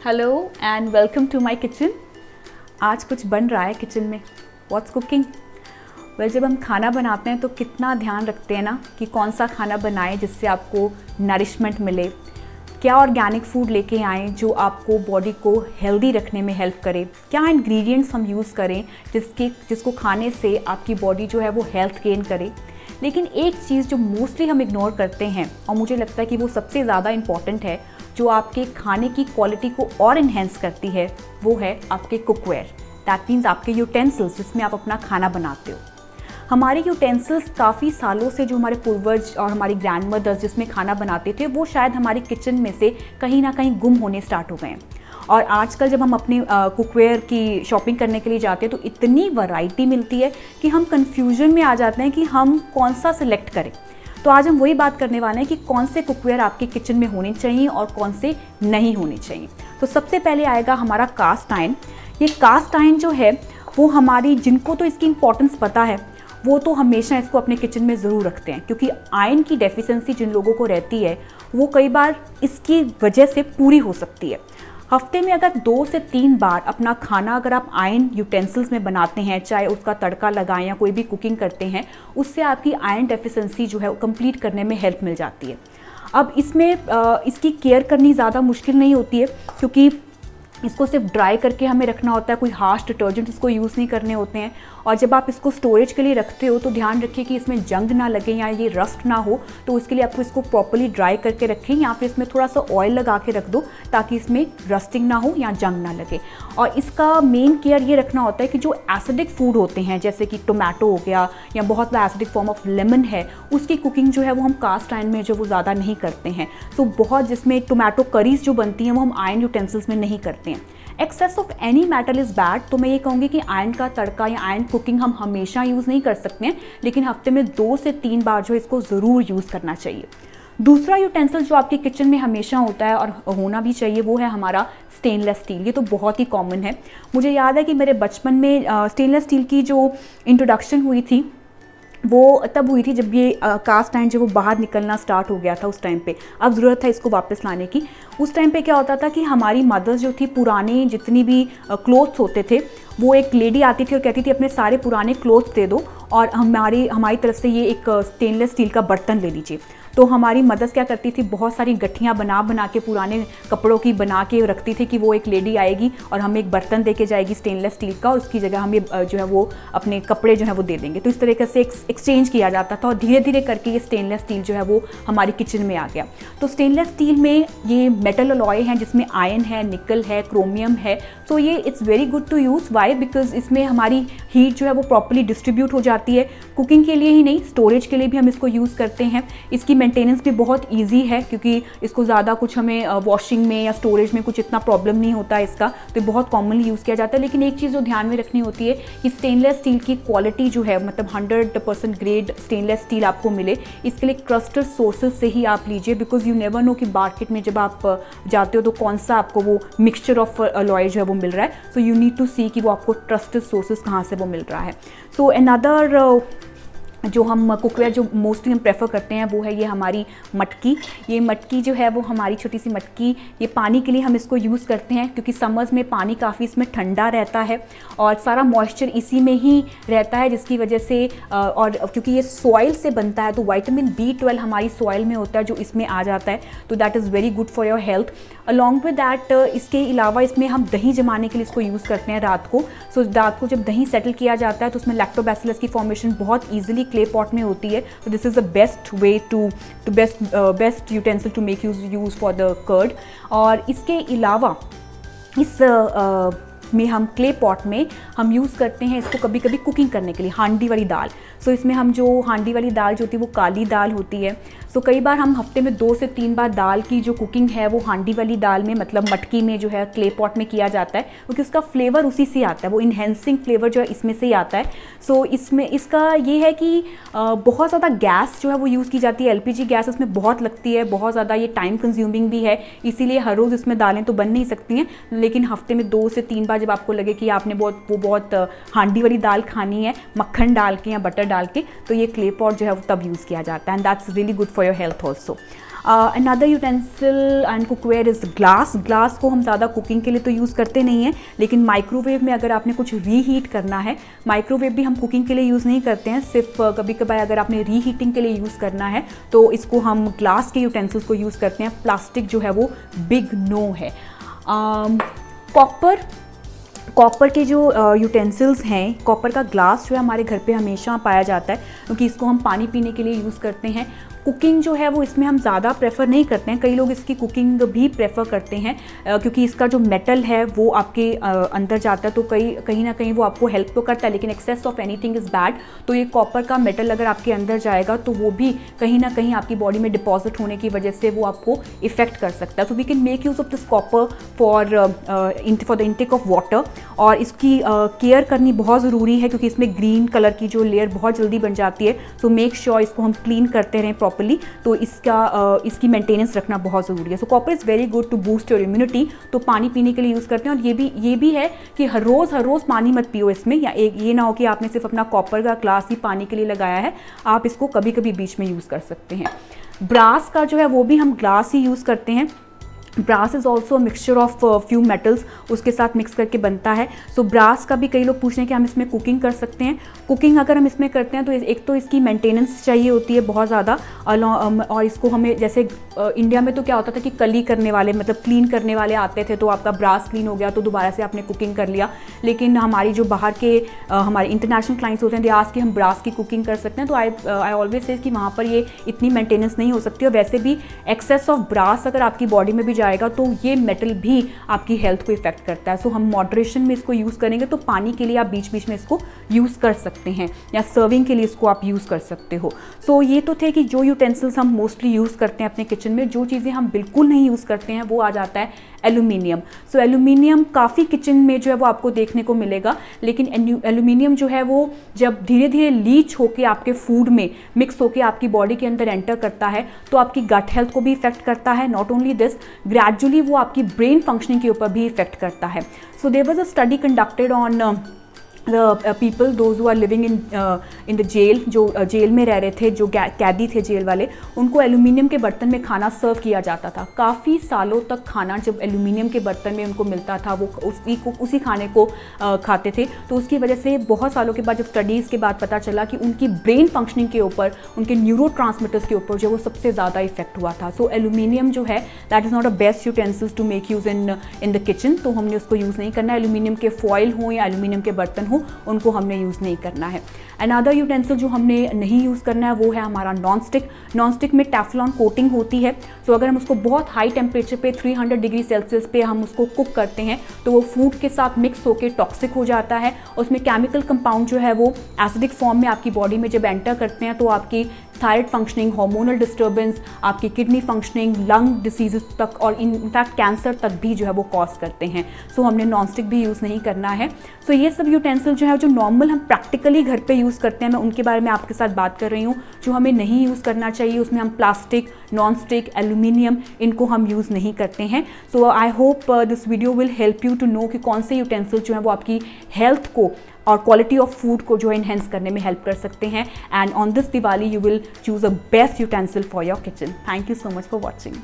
Hello and welcome to my kitchen. आज कुछ बन रहा है किचन में। What's cooking? वेल, जब हम खाना बनाते हैं तो कितना ध्यान रखते हैं ना कि कौन सा खाना बनाएं जिससे आपको नरिशमेंट मिले, क्या ऑर्गेनिक फूड लेके आएँ जो आपको बॉडी को हेल्दी रखने में हेल्प करे, क्या इंग्रेडिएंट्स हम यूज़ करें जिसको खाने से आपकी बॉडी जो है वो हेल्थ गेन करे। लेकिन एक चीज़ जो मोस्टली हम इग्नोर करते हैं और मुझे लगता है कि वो सबसे ज़्यादा इम्पॉर्टेंट है, जो आपके खाने की क्वालिटी को और इन्हेंस करती है, वो है आपके कुकवेयर। दैट मीन्स आपके यूटेंसिल्स जिसमें आप अपना खाना बनाते हो। हमारे यूटेंसिल्स काफ़ी सालों से जो हमारे पूर्वज और हमारी ग्रैंड मदर्स जिसमें खाना बनाते थे, वो शायद हमारी किचन में से कहीं ना कहीं गुम होने स्टार्ट हो गए हैं। और आजकल जब हम अपने कुकवेयर की शॉपिंग करने के लिए जाते हैं तो इतनी वैरायटी मिलती है कि हम कंफ्यूजन में आ जाते हैं कि हम कौन सा सिलेक्ट करें। तो आज हम वही बात करने वाले हैं कि कौन से कुकवेयर आपके किचन में होने चाहिए और कौन से नहीं होने चाहिए। तो सबसे पहले आएगा हमारा कास्ट आयरन। ये कास्ट आयरन जो है वो हमारी, जिनको तो इसकी इंपॉर्टेंस पता है वो तो हमेशा इसको अपने किचन में ज़रूर रखते हैं, क्योंकि आयरन की डेफिशिएंसी जिन लोगों को रहती है वो कई बार इसकी वजह से पूरी हो सकती है। हफ्ते में अगर 2 से 3 बार अपना खाना अगर आप आयरन यूटेंसिल्स में बनाते हैं, चाहे उसका तड़का लगाएं या कोई भी कुकिंग करते हैं, उससे आपकी आयरन डेफिशिएंसी जो है वो कंप्लीट करने में हेल्प मिल जाती है। अब इसमें इसकी केयर करनी ज़्यादा मुश्किल नहीं होती है, क्योंकि इसको सिर्फ ड्राई करके हमें रखना होता है, कोई हार्श डिटर्जेंट इसको यूज़ नहीं करने होते हैं। और जब आप इसको स्टोरेज के लिए रखते हो तो ध्यान रखिए कि इसमें जंग ना लगे या ये रस्ट ना हो, तो इसके लिए आपको इसको प्रॉपर्ली ड्राई करके रखें या फिर इसमें थोड़ा सा ऑयल लगा के रख दो ताकि इसमें रस्टिंग ना हो या जंग ना लगे। और इसका मेन केयर ये रखना होता है कि जो एसिडिक फूड होते हैं, जैसे कि टोमेटो हो गया या बहुत ज़्यादा एसिडिक फॉर्म ऑफ लेमन है, उसकी कुकिंग जो है वो हम कास्ट आयरन में जो वो ज़्यादा नहीं करते हैं। तो बहुत जिसमें टोमेटो करीज जो बनती हैं वो हम आयरन यूटेंसिल्स में नहीं करते हैं। Excess of any metal is bad. तो मैं ये कहूँगी कि आयरन का तड़का या आयरन कुकिंग हम हमेशा यूज़ नहीं कर सकते हैं, लेकिन हफ्ते में 2 से 3 बार जो इसको ज़रूर यूज़ करना चाहिए। दूसरा यूटेंसिल जो आपके किचन में हमेशा होता है और होना भी चाहिए, वो है हमारा स्टेनलेस स्टील। ये तो बहुत ही कॉमन है। मुझे याद है कि मेरे बचपन में स्टेनलेस स्टील की जो इंट्रोडक्शन हुई थी वो तब हुई थी जब ये कास्ट आयरन जो वो बाहर निकलना स्टार्ट हो गया था। उस टाइम पे अब ज़रूरत है इसको वापस लाने की। उस टाइम पे क्या होता था कि हमारी मदर्स जो थी, पुराने जितनी भी क्लोथ्स होते थे, वो एक लेडी आती थी और कहती थी अपने सारे पुराने क्लोथ्स दे दो और हमारी तरफ से ये एक स्टेनलेस स्टील का बर्तन ले लीजिए। तो हमारी मदर्स क्या करती थी, बहुत सारी गठियाँ बना के पुराने कपड़ों की बना के रखती थी कि वो एक लेडी आएगी और हमें एक बर्तन दे के जाएगी स्टेनलेस स्टील का, और उसकी जगह हमें जो है वो अपने कपड़े जो है वो दे देंगे। तो इस तरीके से एक्सचेंज किया जाता था और धीरे धीरे करके ये स्टेनलेस स्टील जो है वो हमारी किचन में आ गया। तो स्टेनलेस स्टील में ये मेटल अलॉय हैं जिसमें आयरन है, निकल है, क्रोमियम है। तो ये it's very good to use. Why? Because इसमें हमारी हीट जो है वो प्रॉपर्ली डिस्ट्रीब्यूट हो जाती है। कुकिंग के लिए ही नहीं, स्टोरेज के लिए भी हम इसको यूज़ करते हैं। इसकी मेंटेनेंस भी बहुत इजी है, क्योंकि इसको ज़्यादा कुछ हमें वॉशिंग में या स्टोरेज में कुछ इतना प्रॉब्लम नहीं होता है इसका। तो बहुत कॉमनली यूज़ किया जाता है। लेकिन एक चीज़ जो ध्यान में रखनी होती है कि स्टेनलेस स्टील की क्वालिटी जो है, मतलब 100% ग्रेड स्टेनलेस स्टील आपको मिले, इसके लिए ट्रस्टेड सोर्सेज से ही आप लीजिए। बिकॉज यू नेवर नो कि मार्केट में जब आप जाते हो तो कौन सा आपको वो मिक्सचर ऑफ अलॉय जो है वो मिल रहा है। सो यू नीड टू सी कि वो आपको ट्रस्टेड सोर्सेज कहाँ से वो मिल रहा है। सो अनदर जो हम कुकवेयर जो मोस्टली हम प्रेफर करते हैं वो है ये हमारी मटकी। ये मटकी जो है वो हमारी छोटी सी मटकी, ये पानी के लिए हम इसको यूज़ करते हैं, क्योंकि समर्स में पानी काफ़ी इसमें ठंडा रहता है और सारा मॉइस्चर इसी में ही रहता है, जिसकी वजह से और क्योंकि ये सॉइल से बनता है तो विटामिन B12 हमारी सॉइल में होता है जो इसमें आ जाता है। तो that is very good for your health. Along with that इसके अलावा इसमें हम दही जमाने के लिए इसको यूज़ करते हैं रात को। सो रात को जब दही सेटल किया जाता है तो उसमें लैक्टोबैसिलस की फॉर्मेशन बहुत ईजिली क्ले पॉट में होती है। तो this is the best way to best utensil to make use for the curd. और इसके अलावा इस में हम क्ले पॉट में हम यूज़ करते हैं इसको कभी कभी कुकिंग करने के लिए, हांडी वाली दाल। सो इसमें हम जो हांडी वाली दाल जो होती है वो काली दाल होती है। सो कई बार हम हफ्ते में 2 से 3 बार दाल की जो कुकिंग है वो हांडी वाली दाल में, मतलब मटकी में जो है क्ले पॉट में किया जाता है, क्योंकि उसका फ्लेवर उसी से आता है, वो इन्हेंसिंग फ्लेवर जो है इसमें से ही आता है। सो इसमें इसका ये है कि बहुत ज़्यादा गैस जो है वो यूज़ की जाती है, LPG गैस इसमें बहुत लगती है, बहुत ज़्यादा ये टाइम कंज्यूमिंग भी है, इसीलिए हर रोज़ इसमें दालें तो बन नहीं सकती हैं। लेकिन हफ्ते में 2 से 3 बार जब आपको लगे कि आपने बहुत हांडी वाली दाल खानी है मक्खन डाल के या बटर डाल के, तो ये क्ले पॉट जो है वो तब यूज़ किया जाता है। And that's really good for your health also. Another utensil and cookware is glass. Glass को हम ज़्यादा कुकिंग के लिए तो यूज़ करते नहीं हैं, लेकिन माइक्रोवेव में अगर आपने कुछ रीहीट करना है, माइक्रोवेव भी हम कुकिंग के लिए यूज़ नहीं करते हैं, सिर्फ कभी कभार अगर आपने रीहीटिंग के लिए यूज़ करना है तो इसको हम ग्लास के यूटेंसिल्स को यूज़ करते हैं। प्लास्टिक जो है वो बिग नो है। कॉपर के जो यूटेंसिल्स हैं, कॉपर का ग्लास जो है हमारे घर पे हमेशा पाया जाता है, क्योंकि इसको हम पानी पीने के लिए यूज़ करते हैं। कुकिंग जो है वो इसमें हम ज़्यादा प्रेफर नहीं करते हैं, कई लोग इसकी कुकिंग भी प्रेफर करते हैं क्योंकि इसका जो मेटल है वो आपके अंदर जाता है, तो कहीं ना कहीं वो आपको हेल्प तो करता है, लेकिन excess of anything is bad. तो ये कॉपर का मेटल अगर आपके अंदर जाएगा तो वो भी कहीं ना कहीं आपकी बॉडी में डिपॉजिट होने की वजह से वो आपको इफेक्ट कर सकता है। So we can make use of this copper for the intake of water, और इसकी केयर करनी बहुत ज़रूरी है क्योंकि इसमें ग्रीन कलर की जो लेयर बहुत जल्दी बन जाती है। सो मेक श्योर इसको हम क्लीन करते रहें प्रॉपर्ली, तो इसकी मेंटेनेंस रखना बहुत ज़रूरी है। So copper is very good to boost your immunity. तो पानी पीने के लिए यूज़ करते हैं, और ये भी है कि हर रोज़ पानी मत पियो इसमें, या ये ना हो कि आपने सिर्फ अपना कॉपर का ग्लास ही पानी के लिए लगाया है, आप इसको कभी कभी बीच में यूज़ कर सकते हैं। ब्रास का जो है वो भी हम ग्लास ही यूज़ करते हैं। Brass is also mixture of few metals, उसके साथ मिक्स करके बनता है। सो ब्रास का भी कई लोग पूछ रहे हैं कि हम इसमें कुकिंग कर सकते हैं। कुकिंग अगर हम इसमें करते हैं तो एक तो इसकी मेंटेनेंस चाहिए होती है बहुत ज़्यादा, और इसको हमें जैसे इंडिया में तो क्या होता था कि कली करने वाले, मतलब क्लीन करने वाले आते थे, तो आपका ब्रास क्लीन हो गया तो दोबारा से आपने कुकिंग कर लिया। लेकिन हमारी जो बाहर के हमारे इंटरनेशनल क्लाइंट्स होते हैं, दे आस्क कि हम ब्रास की कुकिंग कर सकते हैं, तो आई ऑलवेज से कि वहाँ पर ये इतनी मेंटेनेंस नहीं हो सकती। और वैसे भी एक्सेस ऑफ ब्रास अगर आपकी बॉडी में भी जाएगा तो ये मेटल भी आपकी हेल्थ को इफेक्ट करता है। सो हम मॉडरेशन में इसको यूज़ करेंगे, तो पानी के लिए आप बीच बीच में इसको यूज़ कर सकते हैं, या सर्विंग के लिए इसको आप यूज़ कर सकते हो। सो ये तो थे कि जो यूटेंसिल्स हम मोस्टली यूज़ करते हैं अपने किचन में। जो चीज़ें हम बिल्कुल नहीं यूज़ करते हैं वो आ जाता है एल्यूमिनियम। सो एल्यूमिनियम काफ़ी किचन में जो है वो आपको देखने को मिलेगा, लेकिन एल्यूमिनियम जो है वो जब धीरे धीरे लीच होकर आपके फूड में मिक्स होकर आपकी बॉडी के अंदर एंटर करता है तो आपकी गट हेल्थ को भी इफेक्ट करता है। नॉट ओनली दिस, ग्रेजुअली वो आपकी ब्रेन फंक्शनिंग के ऊपर भी इफेक्ट करता है। So there was a study conducted on the people those who are living in the jail, जो जेल में रह रहे थे, जो कैदी थे जेल वाले, उनको एल्यूमिनियम के बर्तन में खाना सर्व किया जाता था। काफ़ी सालों तक खाना जब एल्यूमिनियम के बर्तन में उनको मिलता था, वो उसी खाने को खाते थे। तो उसकी वजह से बहुत सालों के बाद जब स्टडीज़ के बाद पता चला कि उनकी ब्रेन फंक्शनिंग के ऊपर, उनके न्यूरोट्रांसमीटर्स के ऊपर जो वो सबसे ज़्यादा इफेक्ट हुआ था। सो एल्यूमिनियम जो है that is not a best utensils to make use in the kitchen, तो हमने उसको यूज़ नहीं करना। एल्यूमिनियम के फॉयल हों या एल्यूमिनियम के बर्तन हो, उनको हमने यूज़ नहीं करना है। अनदर यूटेंसिल जो हमने नहीं यूज़ करना है वो है हमारा नॉन स्टिक। नॉन स्टिक में टेफ्लॉन कोटिंग होती है। सो अगर हम उसको बहुत हाई टेम्परेचर पे 300 डिग्री सेल्सियस पे हम उसको कुक करते हैं तो वो फूड के साथ मिक्स होकर टॉक्सिक हो जाता है। उसमें केमिकल कंपाउंड जो है वो एसिडिक फॉर्म में आपकी बॉडी में जब एंटर करते हैं तो आपकी थायराइड फंक्शनिंग, हार्मोनल डिस्टर्बेंस, आपकी किडनी फंक्शनिंग, लंग डिसीजेस तक और इनफैक्ट कैंसर तक भी जो है वो कॉज करते हैं। सो हमने नॉनस्टिक भी यूज़ नहीं करना है। सो ये सब यूटेंसिल जो है जो नॉर्मल हम प्रैक्टिकली घर पे यूज़ करते हैं, मैं उनके बारे में आपके साथ बात कर रही हूँ। जो हमें नहीं यूज़ करना चाहिए उसमें हम प्लास्टिक, नॉनस्टिक, एल्यूमिनियम, इनको हम यूज़ नहीं करते हैं। So I hope this video will help you to know कि कौन से यूटेंसिल जो है वो आपकी हेल्थ को और क्वालिटी ऑफ फूड को जो इन्हेंस करने में हेल्प कर सकते हैं। And on this Diwali you will choose a best utensil for your kitchen. Thank you so much for watching.